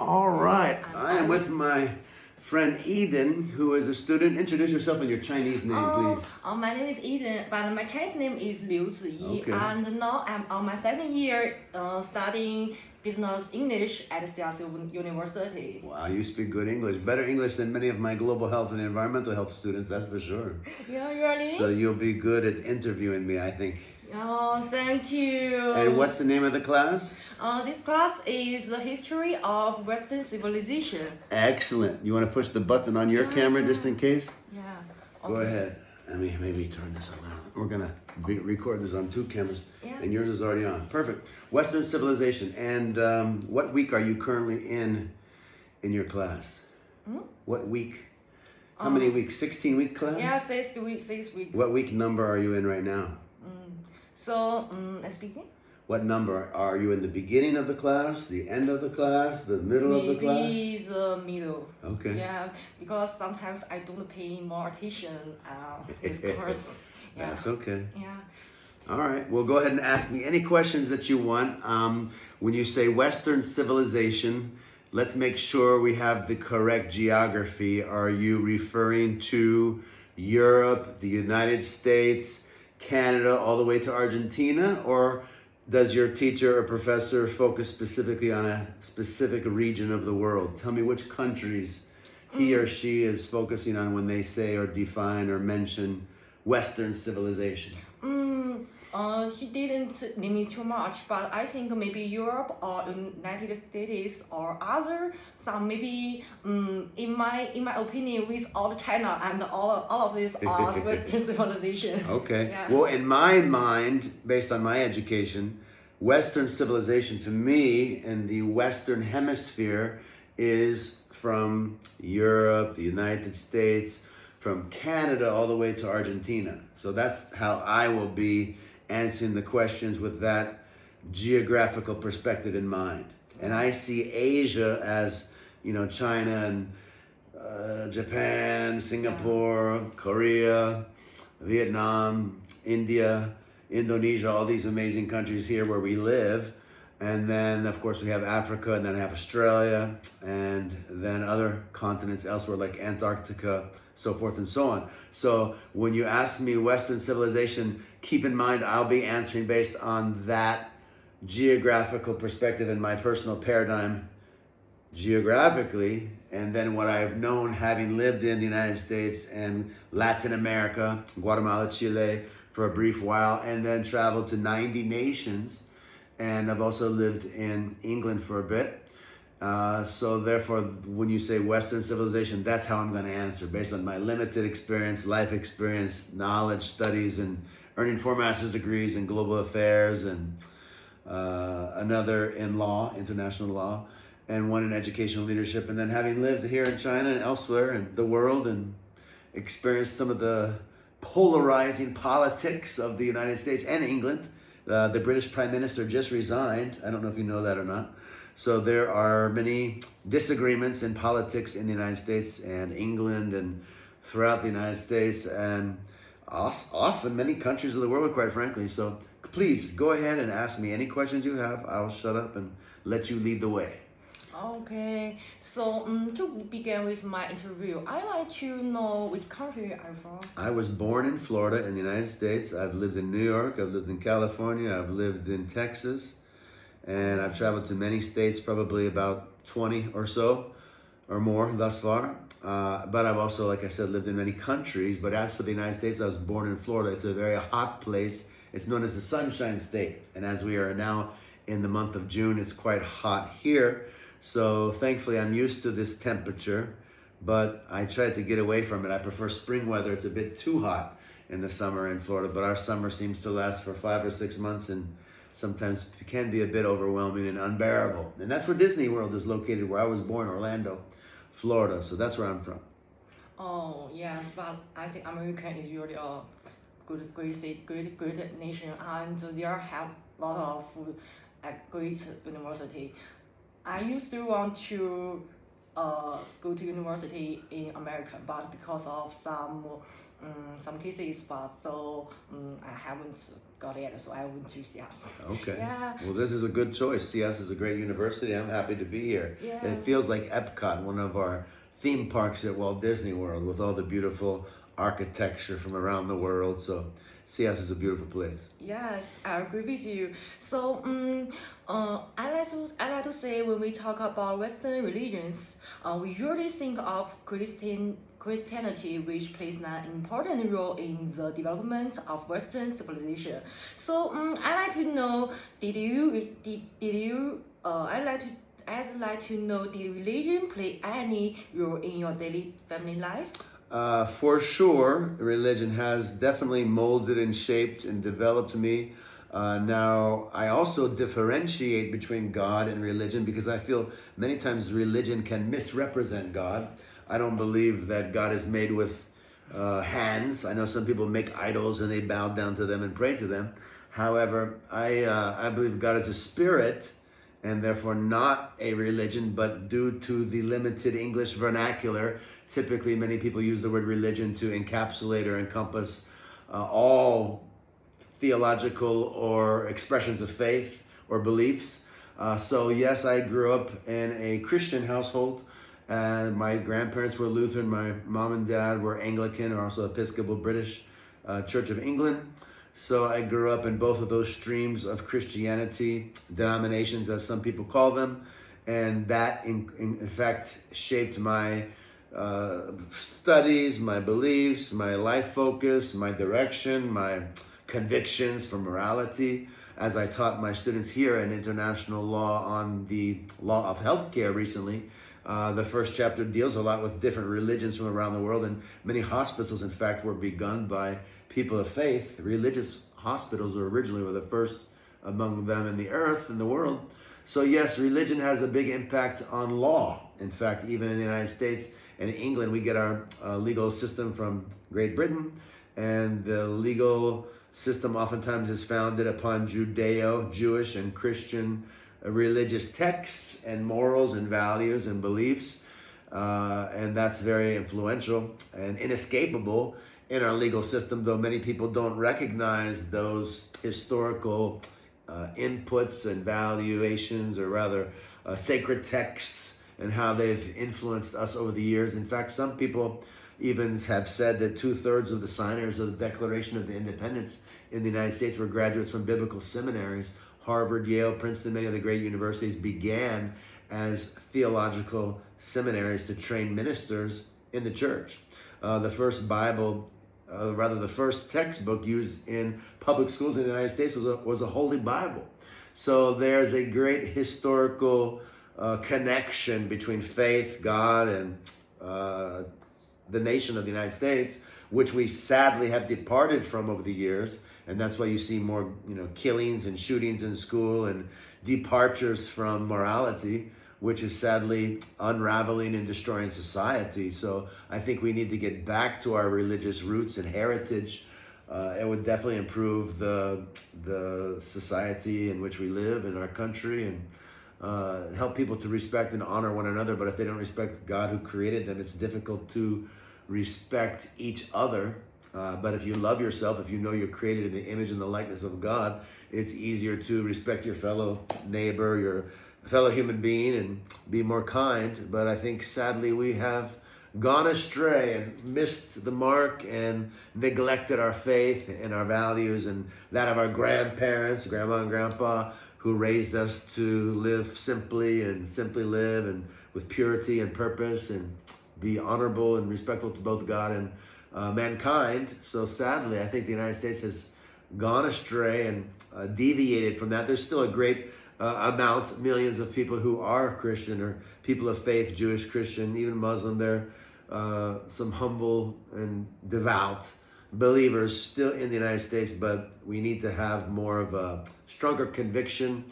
All right. I am with my friend Eden, who is a student. Introduce yourself and your Chinese name, please. My name is Eden, but my Chinese name is Liu Ziyi. Okay. And now I'm on my second year studying business English at CRC University. Wow, you speak good English. Better English than many of my global health and environmental health students, that's for sure. Yeah, really? So you'll be good at interviewing me, I think. Oh, thank you. And what's the name of the class? This class is the history of Western civilization. Excellent. You want to push the button on your camera just in case? Yeah. Go ahead. Let me maybe turn this around. We're going to record this on two cameras, and yours is already on. Perfect. Western civilization. And what week are you currently in your class? What week? How many weeks? 16-week class? Yeah, 6 weeks. What week number are you in right now? So, let's begin. What number? Are you in the beginning of the class, the end of the class, the middle of the class? Maybe the middle. Okay. Yeah, because sometimes I don't pay more attention this course. Yeah. That's okay. Yeah. All right. Well, go ahead and ask me any questions that you want. When you say Western civilization, let's make sure we have the correct geography. Are you referring to Europe, the United States, Canada, all the way to Argentina? Or does your teacher or professor focus specifically on a specific region of the world? Tell me which countries he or she is focusing on when they say or define or mention Western civilization. She didn't limit too much, but I think maybe Europe or United States or other some maybe in my opinion without China and all of these are Western civilization. Okay. Yeah. Well, in my mind, based on my education, Western civilization to me in the Western Hemisphere is from Europe, the United States, from Canada all the way to Argentina. So that's how I will be answering the questions with that geographical perspective in mind. And I see Asia as, China and Japan, Singapore, Korea, Vietnam, India, Indonesia, all these amazing countries here where we live. And then, of course, we have Africa, and then I have Australia, and then other continents elsewhere like Antarctica, so forth and so on. So when you ask me Western civilization, keep in mind I'll be answering based on that geographical perspective in my personal paradigm geographically, and then what I've known having lived in the United States and Latin America, Guatemala, Chile for a brief while, and then traveled to 90 nations. And I've also lived in England for a bit. So therefore, when you say Western civilization, that's how I'm going to answer, based on my limited experience, life experience, knowledge, studies, and earning 4 master's degrees in global affairs, and another in law, international law, and one in educational leadership. And then having lived here in China and elsewhere in the world and experienced some of the polarizing politics of the United States and England. The British Prime Minister just resigned. I don't know if you know that or not. So there are many disagreements in politics in the United States and England and throughout the United States and often many countries of the world, quite frankly. So please go ahead and ask me any questions you have. I'll shut up and let you lead the way. Okay, so to begin with my interview, I'd like to know which country I'm from. I was born in Florida in the United States. I've lived in New York, I've lived in California, I've lived in Texas, and I've traveled to many states, probably about 20 or so, or more thus far. But I've also, like I said, lived in many countries. But as for the United States, I was born in Florida. It's a very hot place. It's known as the Sunshine State. And as we are now in the month of June, it's quite hot here. So thankfully I'm used to this temperature, but I tried to get away from it. I prefer spring weather. It's a bit too hot in the summer in Florida, but our summer seems to last for 5 or 6 months and sometimes it can be a bit overwhelming and unbearable. And that's where Disney World is located, where I was born, Orlando, Florida. So that's where I'm from. Oh, yes, but I think America is really a great state, great nation, and there have a lot of great university. I used to want to go to university in America, but because of some cases, but so I haven't got it, so I went to CS. Okay. Yeah. Well, this is a good choice. CS is a great university. I'm happy to be here. Yeah. It feels like Epcot, one of our theme parks at Walt Disney World, with all the beautiful architecture from around the world. So CS is a beautiful place. Yes, I agree with you. So, I like to say when we talk about Western religions, we usually think of Christianity, which plays an important role in the development of Western civilization. So, I like to know, I'd like to know, did religion play any role in your daily family life? For sure, religion has definitely molded and shaped and developed me. Now, I also differentiate between God and religion because I feel many times religion can misrepresent God. I don't believe that God is made with hands. I know some people make idols and they bow down to them and pray to them. However, I believe God is a spirit and therefore not a religion, but due to the limited English vernacular, typically many people use the word religion to encapsulate or encompass all theological or expressions of faith or beliefs. So yes, I grew up in a Christian household, and my grandparents were Lutheran, my mom and dad were Anglican, or also Episcopal British Church of England. So I grew up in both of those streams of Christianity, denominations as some people call them, and that in fact shaped my studies, my beliefs, my life focus, my direction, my convictions for morality. As I taught my students here in international law on the law of healthcare recently, the first chapter deals a lot with different religions from around the world, and many hospitals, in fact, were begun by people of faith. Religious hospitals originally were the first among them in the earth, in the world. So yes, religion has a big impact on law. In fact, even in the United States and England, we get our legal system from Great Britain, and the legal system oftentimes is founded upon Judeo-Jewish and Christian religious texts and morals and values and beliefs. And that's very influential and inescapable in our legal system, though many people don't recognize those historical inputs and valuations, or rather sacred texts, and how they've influenced us over the years. In fact, some people even have said that 2/3 of the signers of the Declaration of Independence in the United States were graduates from biblical seminaries. Harvard, Yale, Princeton, many of the great universities began as theological seminaries to train ministers in the church. The first Bible, the first textbook used in public schools in the United States was a Holy Bible. So there's a great historical connection between faith, God, and the nation of the United States, which we sadly have departed from over the years. And that's why you see more, killings and shootings in school and departures from morality, which is sadly unraveling and destroying society. So I think we need to get back to our religious roots and heritage. It would definitely improve the society in which we live in our country, and help people to respect and honor one another. But if they don't respect God who created them, it's difficult to respect each other. But if you love yourself, if you know you're created in the image and the likeness of God, it's easier to respect your fellow neighbor, your fellow human being, and be more kind. But I think sadly we have gone astray and missed the mark and neglected our faith and our values and that of our grandparents, grandma and grandpa, who raised us to live simply and simply live and with purity and purpose and be honorable and respectful to both God and mankind. So sadly, I think the United States has gone astray and deviated from that. There's still a great amount, millions of people who are Christian or people of faith, Jewish, Christian, even Muslim. There some humble and devout believers still in the United States, but we need to have more of a stronger conviction,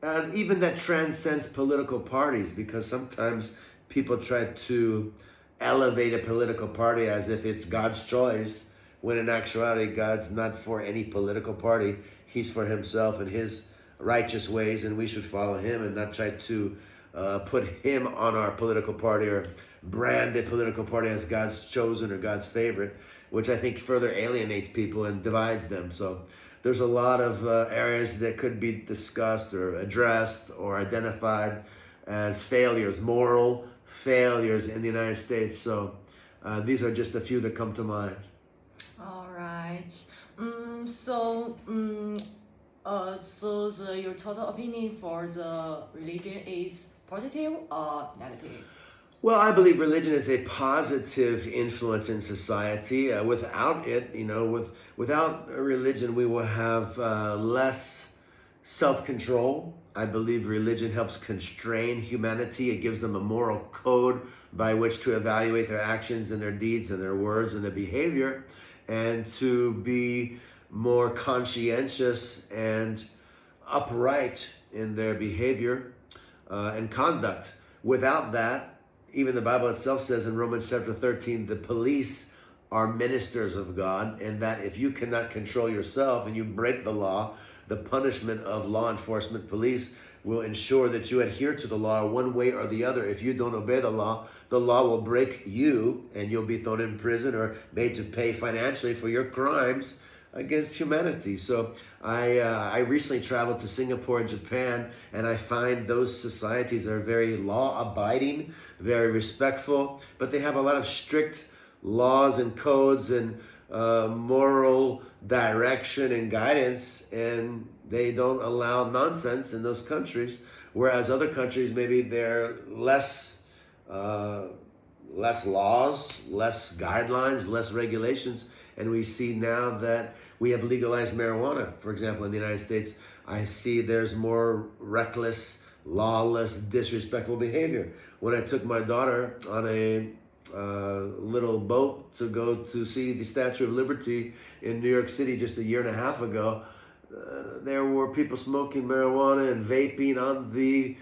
and even that transcends political parties, because sometimes people try to elevate a political party as if it's God's choice, when in actuality, God's not for any political party. He's for himself and his righteous ways, and we should follow him and not try to put him on our political party or brand a political party as God's chosen or God's favorite, which I think further alienates people and divides them. So there's a lot of areas that could be discussed or addressed or identified as failures, moral failures in the United States. So these are just a few that come to mind. All right. Your total opinion for the religion is positive or negative? Well, I believe religion is a positive influence in society. Without it, without religion, we will have less self-control. I believe religion helps constrain humanity. It gives them a moral code by which to evaluate their actions and their deeds and their words and their behavior, and to be more conscientious and upright in their behavior and conduct. Without that, even the Bible itself says in Romans chapter 13, the police are ministers of God, and that if you cannot control yourself and you break the law, the punishment of law enforcement police will ensure that you adhere to the law one way or the other. If you don't obey the law will break you and you'll be thrown in prison or made to pay financially for your crimes against humanity. So I recently traveled to Singapore and Japan, and I find those societies are very law-abiding, very respectful, but they have a lot of strict laws and codes and moral direction and guidance, and they don't allow nonsense in those countries. Whereas other countries, maybe they're less laws, less guidelines, less regulations. And we see now that we have legalized marijuana. For example, in the United States, I see there's more reckless, lawless, disrespectful behavior. When I took my daughter on a little boat to go to see the Statue of Liberty in New York City just a year and a half ago, there were people smoking marijuana and vaping on the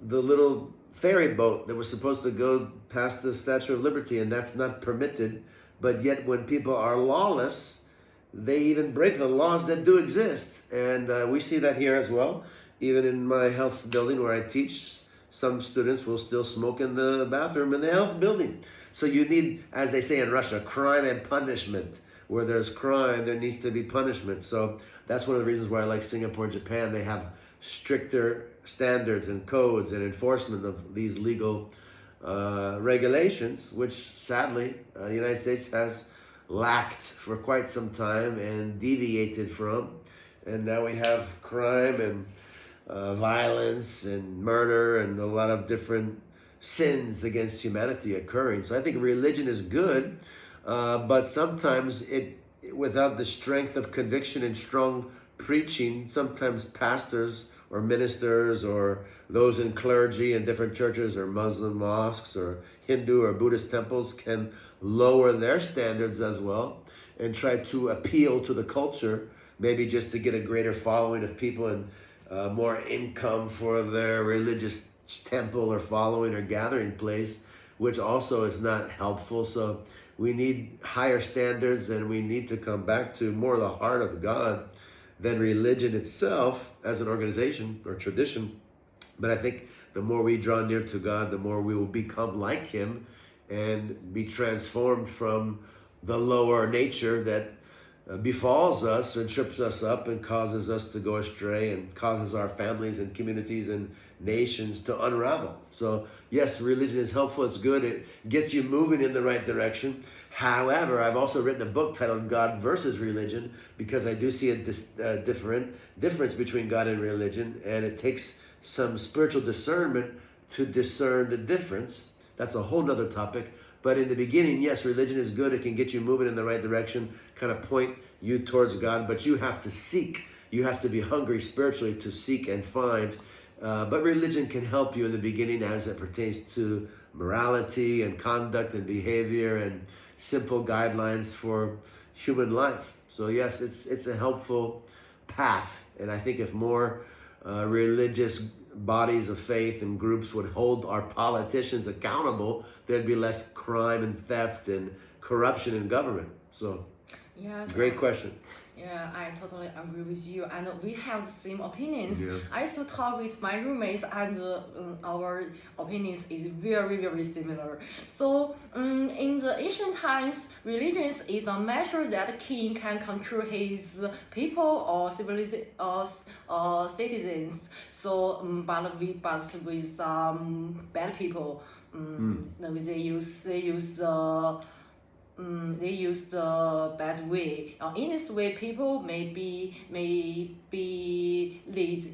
little ferry boat that was supposed to go past the Statue of Liberty, and that's not permitted. But yet when people are lawless, they even break the laws that do exist. And we see that here as well. Even in my health building where I teach, some students will still smoke in the bathroom in the health building. So you need, as they say in Russia, crime and punishment. Where there's crime, there needs to be punishment. So that's one of the reasons why I like Singapore and Japan. They have stricter standards and codes and enforcement of these legal regulations, which sadly the United States has lacked for quite some time and deviated from. And now we have crime and violence and murder and a lot of different sins against humanity occurring. So I think religion is good, but sometimes without the strength of conviction and strong preaching, sometimes pastors or ministers or those in clergy in different churches or Muslim mosques or Hindu or Buddhist temples can lower their standards as well and try to appeal to the culture, maybe just to get a greater following of people and more income for their religious temple or following or gathering place, which also is not helpful. So we need higher standards, and we need to come back to more the heart of God than religion itself as an organization or tradition. But I think the more we draw near to God, the more we will become like Him and be transformed from the lower nature that befalls us and trips us up and causes us to go astray and causes our families and communities and nations to unravel. So yes, religion is helpful, it's good, it gets you moving in the right direction. However, I've also written a book titled God versus Religion, because I do see a difference between God and religion, and it takes some spiritual discernment to discern the difference. That's a whole nother topic. But in the beginning, yes, religion is good. It can get you moving in the right direction, kind of point you towards God. But you have to seek. You have to be hungry spiritually to seek and find. But religion can help you in the beginning as it pertains to morality and conduct and behavior and simple guidelines for human life. So yes, it's a helpful path. And I think if more religious bodies of faith and groups would hold our politicians accountable, there'd be less crime and theft and corruption in government. So, yes, great question. Yeah, I totally agree with you, and we have the same opinions. Yeah. I used to talk with my roommates, and our opinions is very, very similar. So, in the ancient times, religion is a measure that a king can control his people or citizens. So, but with some bad people, they use the bad way. In this way, people may be lead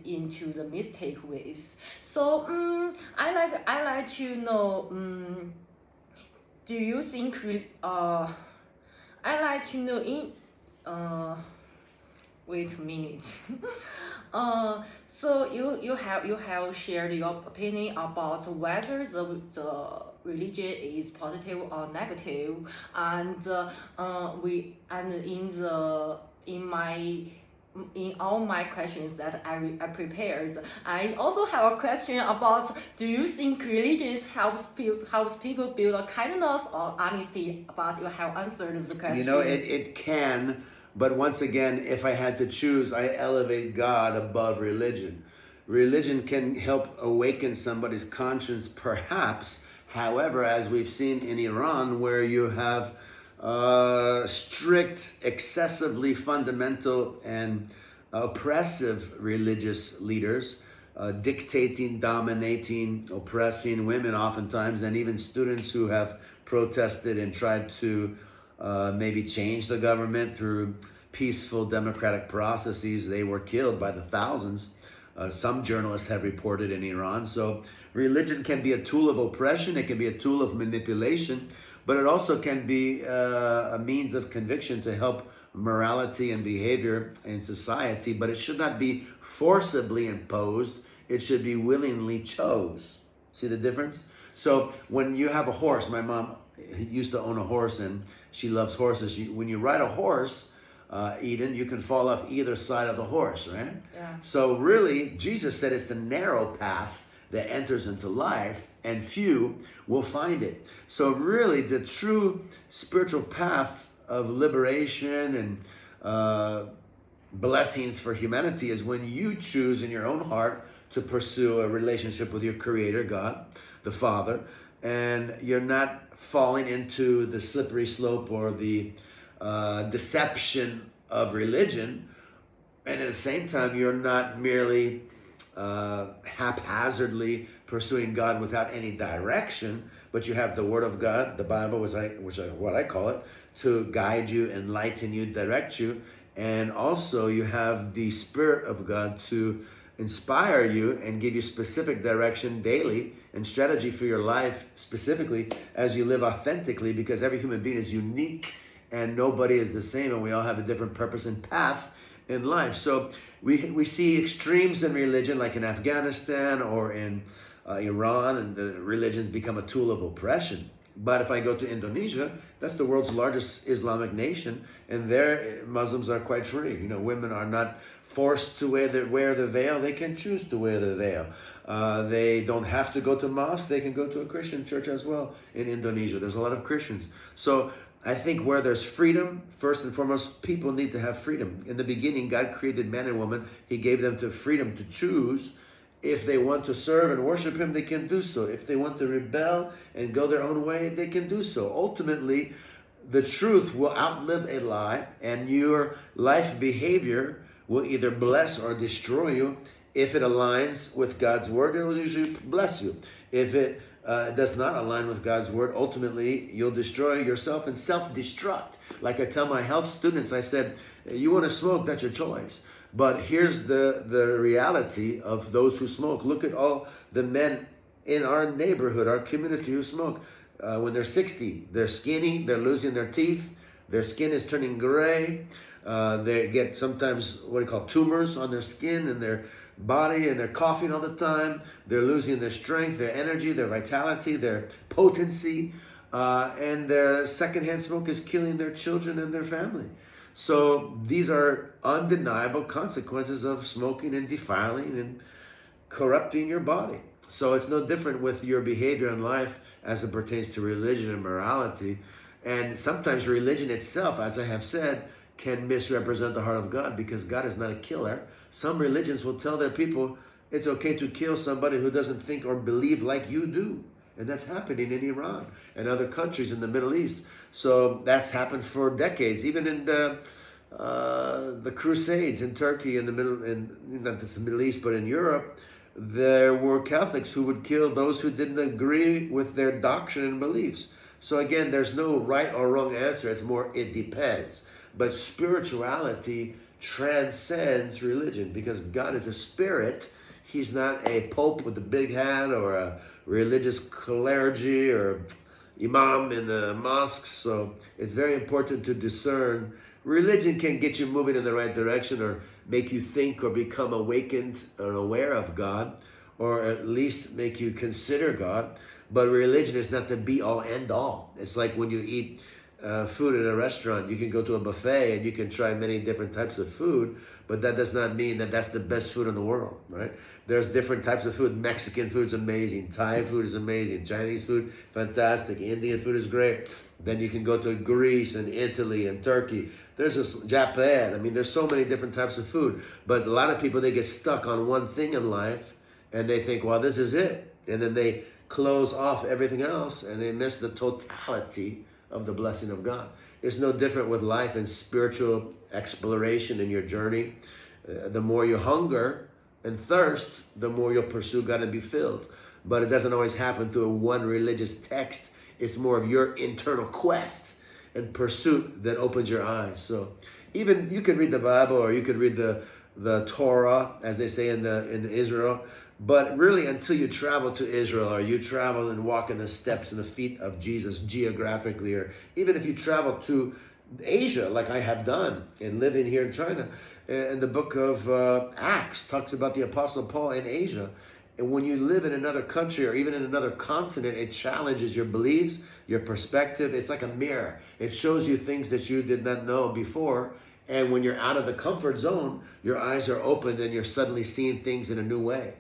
into the mistake ways. So I like to know. Do you think I like to know in wait a minute. So you have shared your opinion about whether the religion is positive or negative, and in all my questions that I prepared, I also have a question about: do you think religion helps people build a kindness or honesty? But you have answered the question. You know, it can, but once again, if I had to choose, I elevate God above religion. Religion can help awaken somebody's conscience, perhaps. However, as we've seen in Iran, where you have strict, excessively fundamental and oppressive religious leaders dictating, dominating, oppressing women oftentimes, and even students who have protested and tried to maybe change the government through peaceful democratic processes. They were killed by the thousands. Some journalists have reported in Iran. So religion can be a tool of oppression. It can be a tool of manipulation, but it also can be a means of conviction to help morality and behavior in society. But it should not be forcibly imposed. It should be willingly chose. See the difference? So when you have a horse, my mom used to own a horse and she loves horses. When you ride a horse, Eden, you can fall off either side of the horse, right? Yeah. So really, Jesus said it's the narrow path that enters into life, and few will find it. So really, the true spiritual path of liberation and blessings for humanity is when you choose in your own heart to pursue a relationship with your Creator, God, the Father, and you're not falling into the slippery slope or the deception of religion, and at the same time you're not merely haphazardly pursuing God without any direction, but you have the Word of God, the Bible, which I what I call it, to guide you, enlighten you, direct you, and also you have the Spirit of God to inspire you and give you specific direction daily and strategy for your life, specifically as you live authentically, because every human being is unique and nobody is the same, and we all have a different purpose and path in life. So we see extremes in religion, like in Afghanistan or in Iran, and the religions become a tool of oppression. But if I go to Indonesia, that's the world's largest Islamic nation, and there Muslims are quite free. You know, women are not forced to wear the veil. They can choose to wear the veil. They don't have to go to mosque. They can go to a Christian church as well in Indonesia. There's a lot of Christians. So I think where there's freedom, first and foremost, people need to have freedom. In the beginning, God created man and woman. He gave them the freedom to choose. If they want to serve and worship Him, they can do so. If they want to rebel and go their own way, they can do so. Ultimately, the truth will outlive a lie, and your life behavior will either bless or destroy you. If it aligns with God's word, it will usually bless you. If it does not align with God's word, ultimately you'll destroy yourself and self-destruct. Like I tell my health students, I said, you want to smoke, that's your choice. But here's the reality of those who smoke. Look at all the men in our neighborhood, our community who smoke. When they're 60, they're skinny, they're losing their teeth, their skin is turning gray. They get sometimes what we call tumors on their skin and their body, and they're coughing all the time. They're losing their strength, their energy, their vitality, their potency, and their secondhand smoke is killing their children and their family. So these are undeniable consequences of smoking and defiling and corrupting your body. So it's no different with your behavior in life as it pertains to religion and morality. And sometimes religion itself, as I have said, can misrepresent the heart of God, because God is not a killer. Some religions will tell their people it's okay to kill somebody who doesn't think or believe like you do. And that's happening in Iran and other countries in the Middle East. So that's happened for decades, even in the Crusades in Turkey, in not just the Middle East, but in Europe. There were Catholics who would kill those who didn't agree with their doctrine and beliefs. So again, there's no right or wrong answer. It's more, it depends. But spirituality transcends religion, because God is a spirit. He's not a pope with a big hat or a religious clergy or imam in the mosques. So it's very important to discern. Religion can get you moving in the right direction, or make you think or become awakened or aware of God, or at least make you consider God. But religion is not the be-all, end-all. It's like when you eat food in a restaurant. You can go to a buffet and you can try many different types of food, but that does not mean that that's the best food in the world, right? There's different types of food. Mexican food is amazing. Thai food is amazing. Chinese food, fantastic. Indian food is great. Then you can go to Greece and Italy and Turkey. There's Japan. I mean, there's so many different types of food. But a lot of people, they get stuck on one thing in life and they think, well, this is it. And then they close off everything else and they miss the totality of the blessing of God. It's no different with life and spiritual exploration in your journey. The more you hunger and thirst, the more you'll pursue God and be filled. But it doesn't always happen through one religious text. It's more of your internal quest and pursuit that opens your eyes. So even you could read the Bible, or you could read the Torah, as they say in Israel. But really, until you travel to Israel, or you travel and walk in the steps and the feet of Jesus geographically, or even if you travel to Asia, like I have done, and living here in China, and the book of Acts talks about the Apostle Paul in Asia. And when you live in another country or even in another continent, it challenges your beliefs, your perspective. It's like a mirror. It shows you things that you did not know before. And when you're out of the comfort zone, your eyes are opened and you're suddenly seeing things in a new way.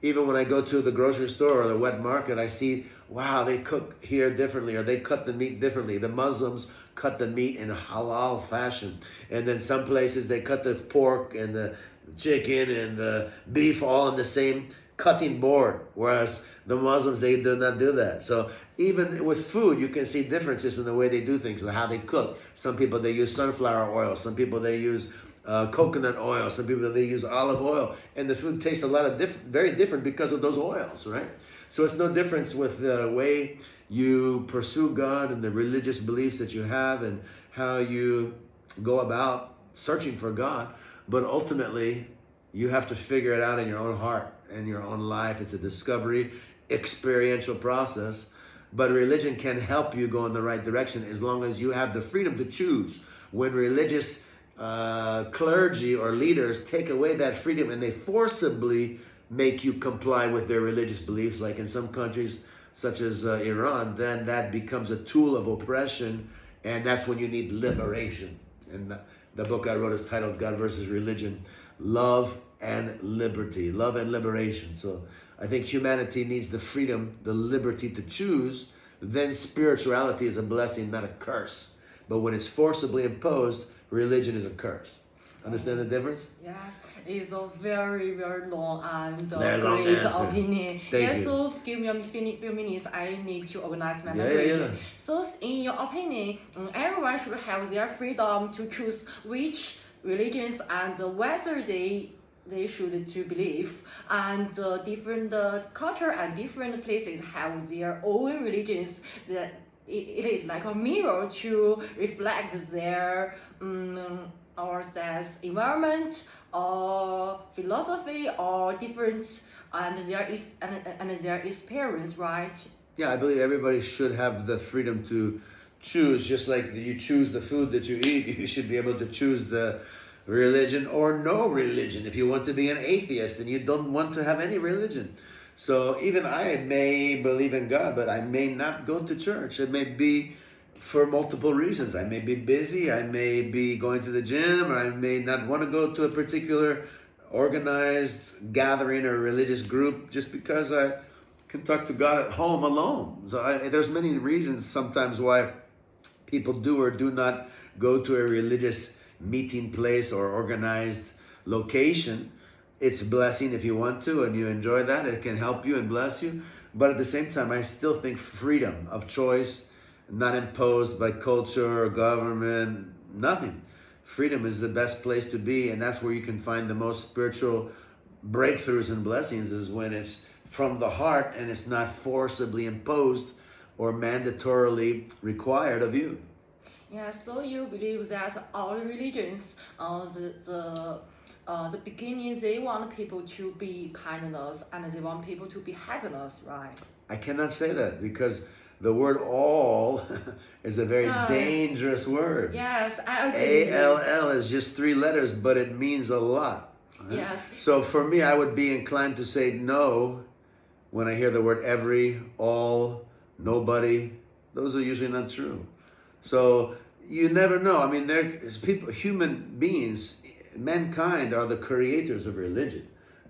Even when I go to the grocery store or the wet market, I see, wow, they cook here differently, or they cut the meat differently. The Muslims cut the meat in a halal fashion. And then some places they cut the pork and the chicken and the beef all on the same cutting board, whereas the Muslims, they do not do that. So even with food, you can see differences in the way they do things and how they cook. Some people, they use sunflower oil. Some people, they use coconut oil. Some people, they use olive oil. And the food tastes a lot of very different because of those oils, right? So it's no difference with the way you pursue God and the religious beliefs that you have and how you go about searching for God. But ultimately, you have to figure it out in your own heart and your own life. It's a discovery, experiential process. But religion can help you go in the right direction as long as you have the freedom to choose. When religious clergy or leaders take away that freedom and they forcibly make you comply with their religious beliefs, like in some countries such as Iran, then that becomes a tool of oppression, and that's when you need liberation. And the book I wrote is titled God versus Religion, Love and Liberty, Love and Liberation. So I think humanity needs the freedom, the liberty to choose. Then spirituality is a blessing, not a curse. But when it's forcibly imposed, religion is a curse. Understand the difference? Yes, it's a very, very long and Very long great answer. opinion. Thank you. So give me a few minutes. I need to organize my Yeah. language. So in your opinion, everyone should have their freedom to choose which religions and whether they should to believe. And different culture and different places have their own religions that it is like a mirror to reflect their or says environment or philosophy or different and their experience, right? Yeah, I believe everybody should have the freedom to choose. Just like you choose the food that you eat, you should be able to choose the religion or no religion. If you want to be an atheist and you don't want to have any religion. So even I may believe in God, but I may not go to church. It may be for multiple reasons. I may be busy, I may be going to the gym, or I may not want to go to a particular organized gathering or religious group just because I can talk to God at home alone. So there's many reasons sometimes why people do or do not go to a religious meeting place or organized location. It's a blessing if you want to and you enjoy that. It can help you and bless you. But at the same time, I still think freedom of choice, not imposed by culture or government, nothing. Freedom is the best place to be, and that's where you can find the most spiritual breakthroughs and blessings, is when it's from the heart and it's not forcibly imposed or mandatorily required of you. Yeah, so you believe that all religions, the beginning, they want people to be kindness and they want people to be happiness, right? I cannot say that because the word all is a very dangerous word. Yes, I agree. ALL is just 3 letters, but it means a lot. Right? Yes. So for me, I would be inclined to say no when I hear the word every, all, nobody. Those are usually not true. So you never know. I mean, there's people, human beings, mankind are the creators of religion.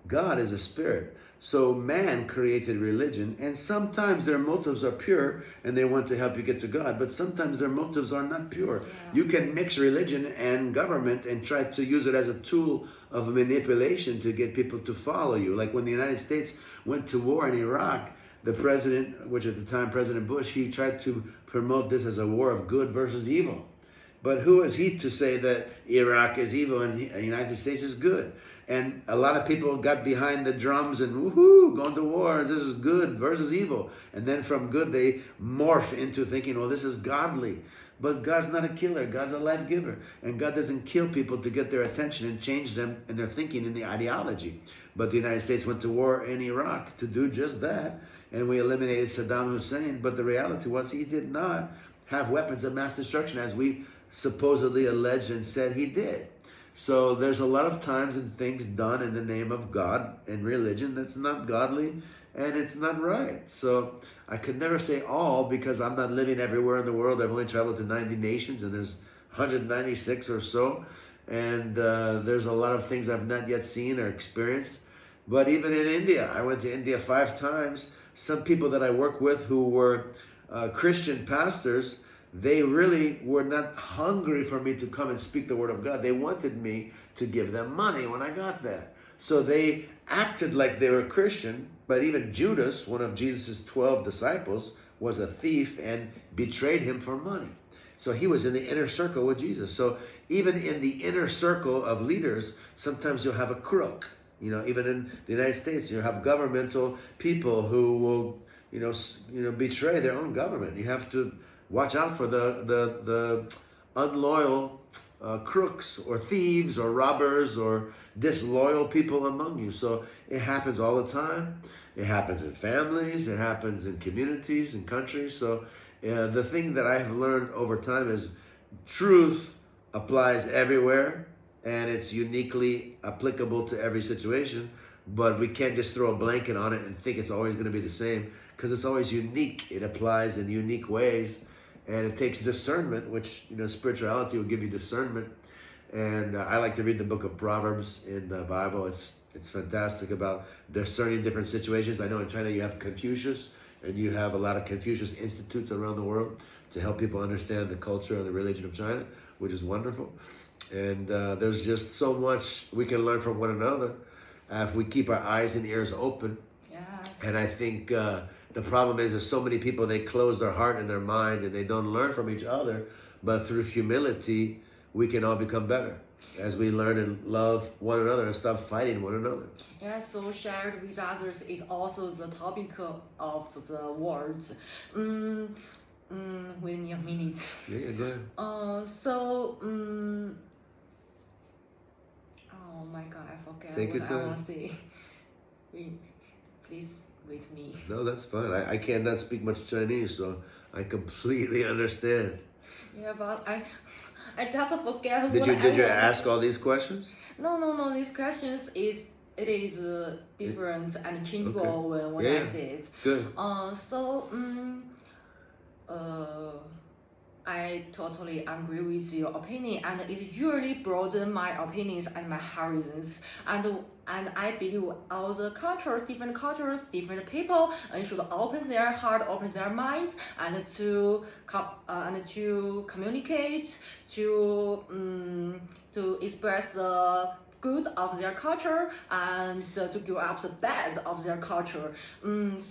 God is a spirit. So man created religion, and sometimes their motives are pure and they want to help you get to God, but sometimes their motives are not pure. Yeah. You can mix religion and government and try to use it as a tool of manipulation to get people to follow you. Like when the United States went to war in Iraq, the president, which at the time President Bush, he tried to promote this as a war of good versus evil. But who is he to say that Iraq is evil and the United States is good? And a lot of people got behind the drums and woohoo, going to war, this is good versus evil. And then from good, they morph into thinking, well, this is godly. But God's not a killer, God's a life giver. And God doesn't kill people to get their attention and change them in their thinking in the ideology. But the United States went to war in Iraq to do just that. And we eliminated Saddam Hussein. But the reality was he did not have weapons of mass destruction as we supposedly alleged and said he did. So there's a lot of times and things done in the name of God and religion that's not godly and it's not right. So I could never say all because I'm not living everywhere in the world. I've only traveled to 90 nations and there's 196 or so. And there's a lot of things I've not yet seen or experienced. But even in India, I went to India 5 times. Some people that I work with who were Christian pastors, they really were not hungry for me to come and speak the word of God. They wanted me to give them money when I got there. So they acted like they were Christian, but even Judas, one of Jesus' 12 disciples, was a thief and betrayed him for money. So he was in the inner circle with Jesus. So even in the inner circle of leaders, sometimes you'll have a crook. You know, even in the United States, you have governmental people who will, betray their own government. You have to watch out for the unloyal crooks or thieves or robbers or disloyal people among you. So it happens all the time. It happens in families. It happens in communities and countries. So the thing that I've learned over time is truth applies everywhere and it's uniquely applicable to every situation. But we can't just throw a blanket on it and think it's always going to be the same because it's always unique. It applies in unique ways. And it takes discernment, which, spirituality will give you discernment. And I like to read the book of Proverbs in the Bible. It's fantastic about discerning different situations. I know in China you have Confucius, and you have a lot of Confucius institutes around the world to help people understand the culture and the religion of China, which is wonderful. And there's just so much we can learn from one another if we keep our eyes and ears open. Yes. And I think the problem is so many people, they close their heart and their mind and they don't learn from each other. But through humility, we can all become better as we learn and love one another and stop fighting one another. Yeah, so shared with others is also the topic of the words. Wait a minute. Yeah, go ahead. Oh my God, I forget Take what your I time. want to say. Please wait me. No, that's fine. I cannot speak much Chinese, so I completely understand. Yeah, but I just forget. Did you ask all these questions? No. These questions is different and changeable when I say it. Good. I totally agree with your opinion, and it really broadened my opinions and my horizons. And I believe all the different cultures, different people, should open their heart, open their mind, and to communicate, to express the good of their culture and to give up the bad of their culture.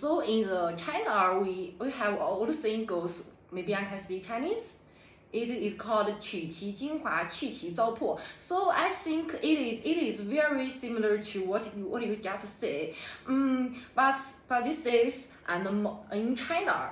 So in the China, we have all the same goals. Maybe I can speak Chinese. It is called 取其精华，去其糟粕. So I think it is very similar to what you just say. But these days in China,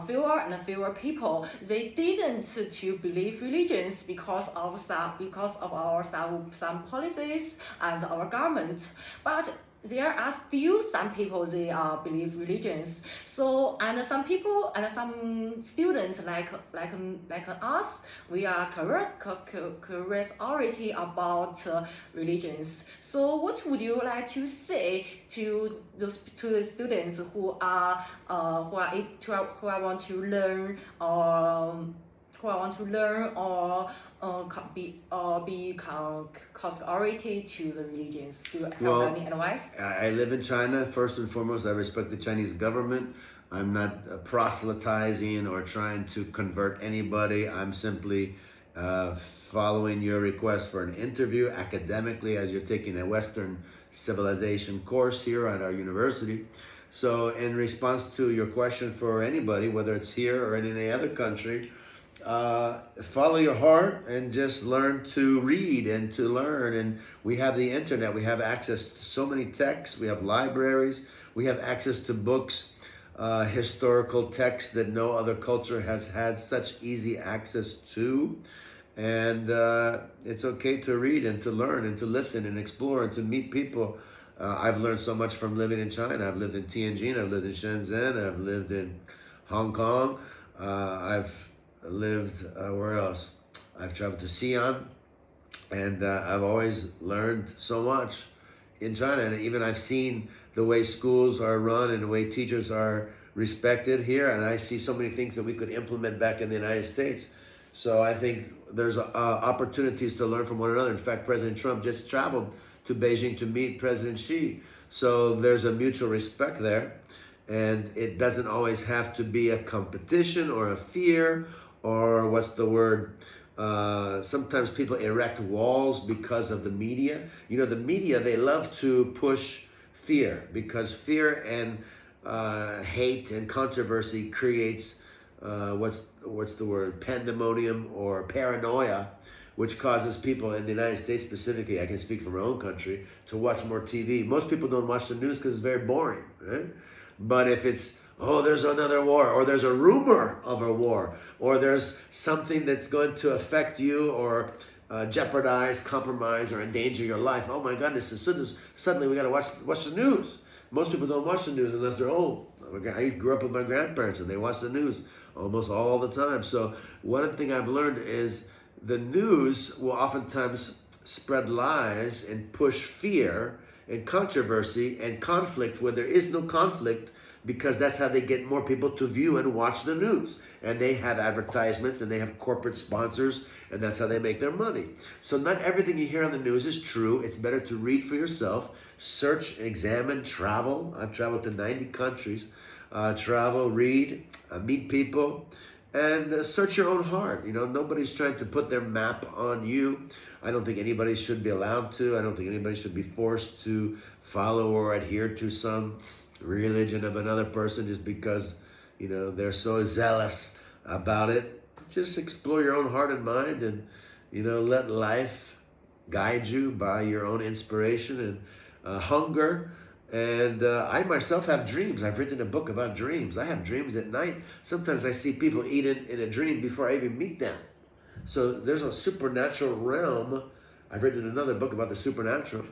fewer and fewer people they didn't to believe religions because of some policies and our government. But there are still some people they believe religions. So and some people and some students like us, we are curious already about religions. So what would you like to say to the students who want to learn or be curiosity to the religions? Do you have any advice? I live in China. First and foremost, I respect the Chinese government. I'm not proselytizing or trying to convert anybody. I'm simply following your request for an interview academically as you're taking a Western civilization course here at our university. So in response to your question for anybody, whether it's here or in any other country, follow your heart and just learn to read and to learn. And we have the internet. We have access to so many texts. We have libraries. We have access to books, historical texts that no other culture has had such easy access to. And it's okay to read and to learn and to listen and explore and to meet people. I've learned so much from living in China. I've lived in Tianjin. I've lived in Shenzhen. I've lived in Hong Kong. I've lived, where else? I've traveled to Xi'an, and I've always learned so much in China. And even I've seen the way schools are run and the way teachers are respected here, and I see so many things that we could implement back in the United States. So I think there's opportunities to learn from one another. In fact, President Trump just traveled to Beijing to meet President Xi. So there's a mutual respect there. And it doesn't always have to be a competition or a fear or what's the word? Sometimes people erect walls because of the media. You know, the media, they love to push fear because fear and hate and controversy creates what's the word? Pandemonium or paranoia, which causes people in the United States specifically, I can speak from our own country, to watch more TV. Most people don't watch the news because it's very boring, right? But if it's, oh, there's another war, or there's a rumor of a war, or there's something that's going to affect you or jeopardize, compromise, or endanger your life, oh my goodness, as soon as suddenly we got to watch the news. Most people don't watch the news unless they're old. I grew up with my grandparents and they watch the news almost all the time. So one thing I've learned is the news will oftentimes spread lies and push fear and controversy and conflict where there is no conflict, because that's how they get more people to view and watch the news. And they have advertisements and they have corporate sponsors, and that's how they make their money. So not everything you hear on the news is true. It's better to read for yourself, search, examine, travel. I've traveled to 90 countries. Travel, read, meet people, and search your own heart. You know, nobody's trying to put their map on you. I don't think anybody should be allowed to. I don't think anybody should be forced to follow or adhere to some religion of another person just because, you know, they're so zealous about it. Just explore your own heart and mind, and, you know, let life guide you by your own inspiration and hunger. And I myself have dreams. I've written a book about dreams. I have dreams at night. Sometimes I see people eat in a dream before I even meet them. So there's a supernatural realm. I've written another book about the supernatural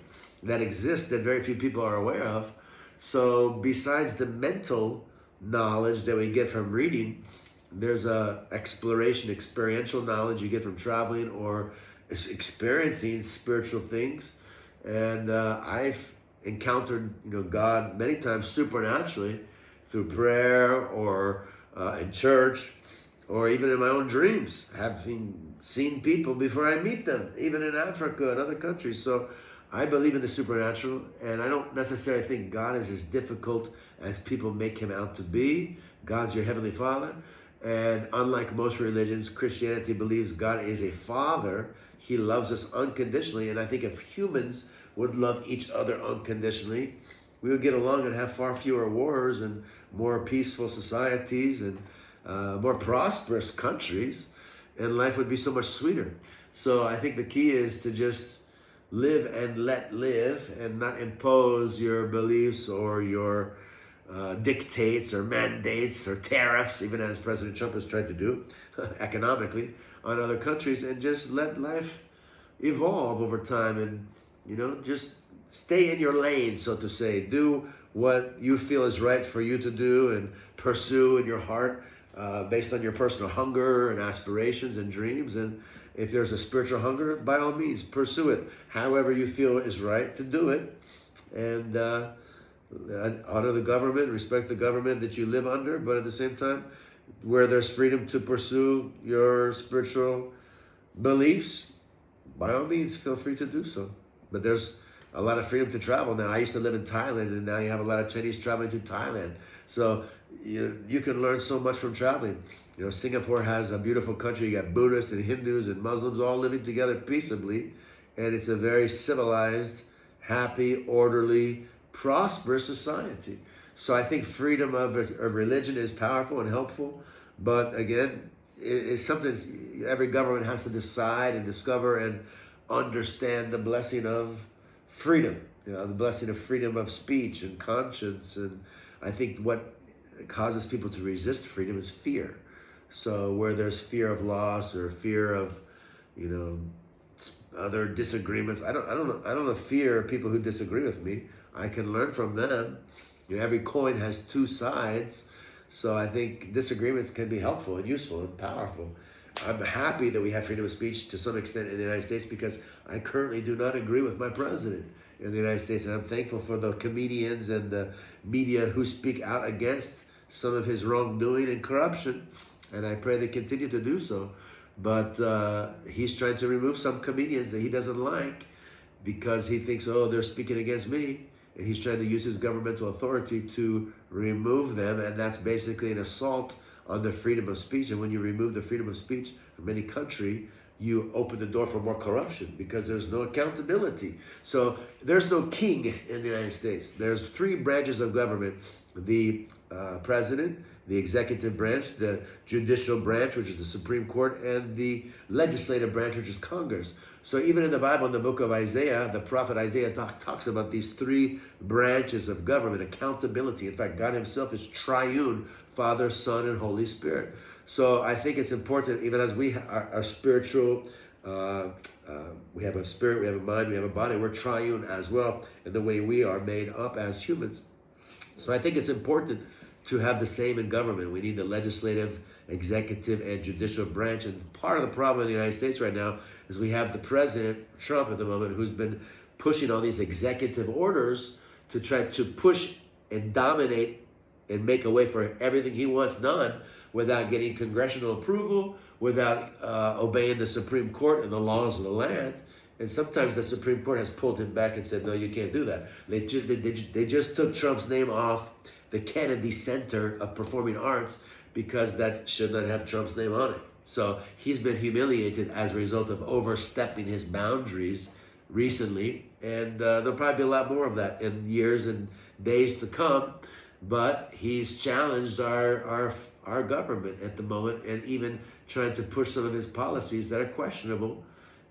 that exists that very few people are aware of. So besides the mental knowledge that we get from reading, there's a exploration, experiential knowledge you get from traveling or experiencing spiritual things. And I've encountered, you know, God many times supernaturally through prayer or in church or even in my own dreams, having seen people before I meet them, even in Africa and other countries. So I believe in the supernatural, and I don't necessarily think God is as difficult as people make him out to be. God's your heavenly Father, and unlike most religions, Christianity believes God is a father. He loves us unconditionally, and I think if humans would love each other unconditionally, we would get along and have far fewer wars and more peaceful societies and more prosperous countries, and life would be so much sweeter. So I think the key is to just live and let live, and not impose your beliefs or your dictates or mandates or tariffs, even as President Trump has tried to do economically on other countries, and just let life evolve over time, and just stay in your lane, so to say. Do what you feel is right for you to do and pursue in your heart, based on your personal hunger and aspirations and dreams. And if there's a spiritual hunger, by all means, pursue it however you feel is right to do it. And honor the government, respect the government that you live under, but at the same time, where there's freedom to pursue your spiritual beliefs, by all means, feel free to do so. But there's a lot of freedom to travel now. I used to live in Thailand, and now you have a lot of Chinese traveling to Thailand. So you can learn so much from traveling. Singapore has a beautiful country. You got Buddhists and Hindus and Muslims all living together peaceably, and it's a very civilized, happy, orderly, prosperous society. So I think freedom of religion is powerful and helpful, but again, it's something every government has to decide and discover and understand the blessing of freedom, the blessing of freedom of speech and conscience. And I think what causes people to resist freedom is fear. So where there's fear of loss or fear of, other disagreements, I don't fear people who disagree with me. I can learn from them. Every coin has two sides. So I think disagreements can be helpful and useful and powerful. I'm happy that we have freedom of speech to some extent in the United States, because I currently do not agree with my president in the United States. And I'm thankful for the comedians and the media who speak out against some of his wrongdoing and corruption. And I pray they continue to do so. But he's trying to remove some comedians that he doesn't like, because he thinks, oh, they're speaking against me. And he's trying to use his governmental authority to remove them. And that's basically an assault on the freedom of speech. And when you remove the freedom of speech from any country, you open the door for more corruption, because there's no accountability. So there's no king in the United States. There's three branches of government: the president, the executive branch, the judicial branch, which is the Supreme Court, and the legislative branch, which is Congress. So even in the Bible, in the book of Isaiah, the prophet Isaiah talks about these three branches of government, accountability. In fact, God himself is triune: Father, Son, and Holy Spirit. So I think it's important, even as we are spiritual, we have a spirit, we have a mind, we have a body, we're triune as well in the way we are made up as humans. So I think it's important to have the same in government. We need the legislative, executive, and judicial branch. And part of the problem in the United States right now is we have the president, Trump at the moment, who's been pushing all these executive orders to try to push and dominate and make a way for everything he wants done without getting congressional approval, without obeying the Supreme Court and the laws of the land. And sometimes the Supreme Court has pulled him back and said, no, you can't do that. They just took Trump's name off the Kennedy Center of Performing Arts, because that should not have Trump's name on it. So he's been humiliated as a result of overstepping his boundaries recently. And there'll probably be a lot more of that in years and days to come. But he's challenged our government at the moment, and even trying to push some of his policies that are questionable.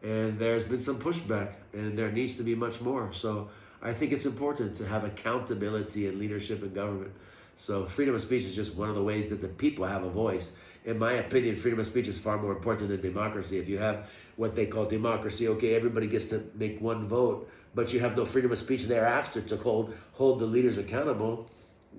And there's been some pushback, and there needs to be much more. So I think it's important to have accountability and leadership in government. So freedom of speech is just one of the ways that the people have a voice. In my opinion, freedom of speech is far more important than democracy. If you have what they call democracy, okay, everybody gets to make one vote, but you have no freedom of speech thereafter to hold the leaders accountable,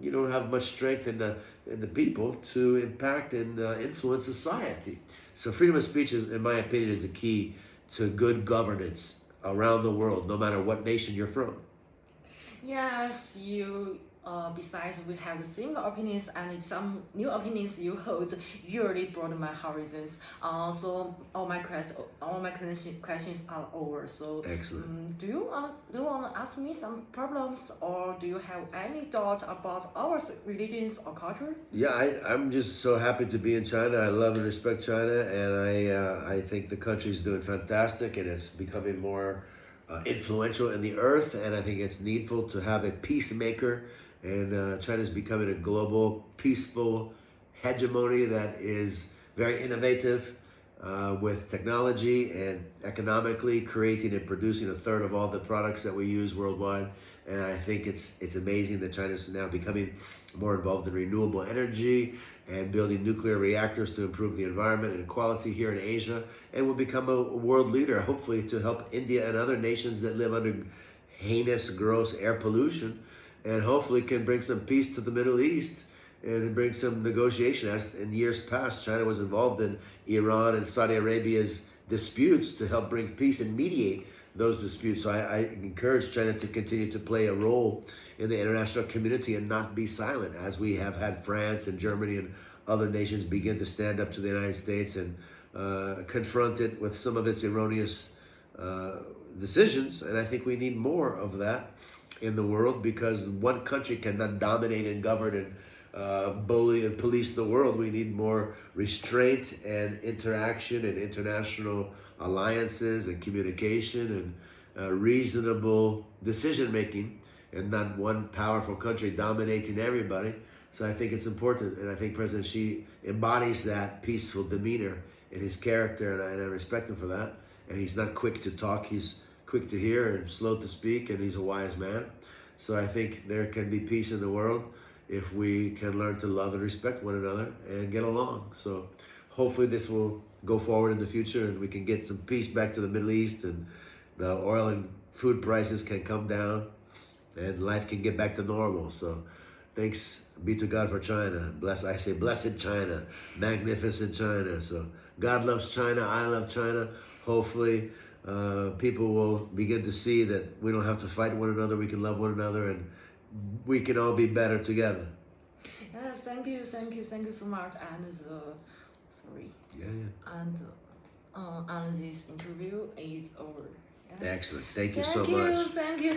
you don't have much strength in the people to impact and influence society. So freedom of speech is, in my opinion, is the key to good governance around the world, no matter what nation you're from. Yes, you besides we have the same opinions and some new opinions you hold, you really broaden my horizons. So all my questions are over. So Excellent. do you want to ask me some problems, or do you have any thoughts about our religions or culture? Yeah, I'm just so happy to be in China. I love and respect China, and I think the country's doing fantastic, and it's becoming more influential in the earth. And I think it's needful to have a peacemaker, and China's becoming a global, peaceful hegemony that is very innovative with technology and economically creating and producing a third of all the products that we use worldwide. And I think it's amazing that China's now becoming more involved in renewable energy and building nuclear reactors to improve the environment and quality here in Asia, and will become a world leader, hopefully, to help India and other nations that live under heinous, gross air pollution, and hopefully can bring some peace to the Middle East and bring some negotiation. As in years past, China was involved in Iran and Saudi Arabia's disputes to help bring peace and mediate those disputes. So I encourage China to continue to play a role in the international community and not be silent, as we have had France and Germany and other nations begin to stand up to the United States and confront it with some of its erroneous decisions. And I think we need more of that in the world, because one country cannot dominate and govern and bully and police the world. We need more restraint and interaction and international alliances and communication and reasonable decision making, and not one powerful country dominating everybody. So I think it's important, and I think President Xi embodies that peaceful demeanor in his character, and I respect him for that. And he's not quick to talk, he's quick to hear and slow to speak, and he's a wise man. So I think there can be peace in the world if we can learn to love and respect one another and get along. So hopefully this will go forward in the future, and we can get some peace back to the Middle East, and the oil and food prices can come down, and life can get back to normal. So thanks be to God for China. I say blessed China, magnificent China. So God loves China, I love China. Hopefully people will begin to see that we don't have to fight one another, we can love one another, and we can all be better together. Yes, thank you so much. And sorry. And this interview is over. Yeah. Excellent. Thank you so much. Thank you.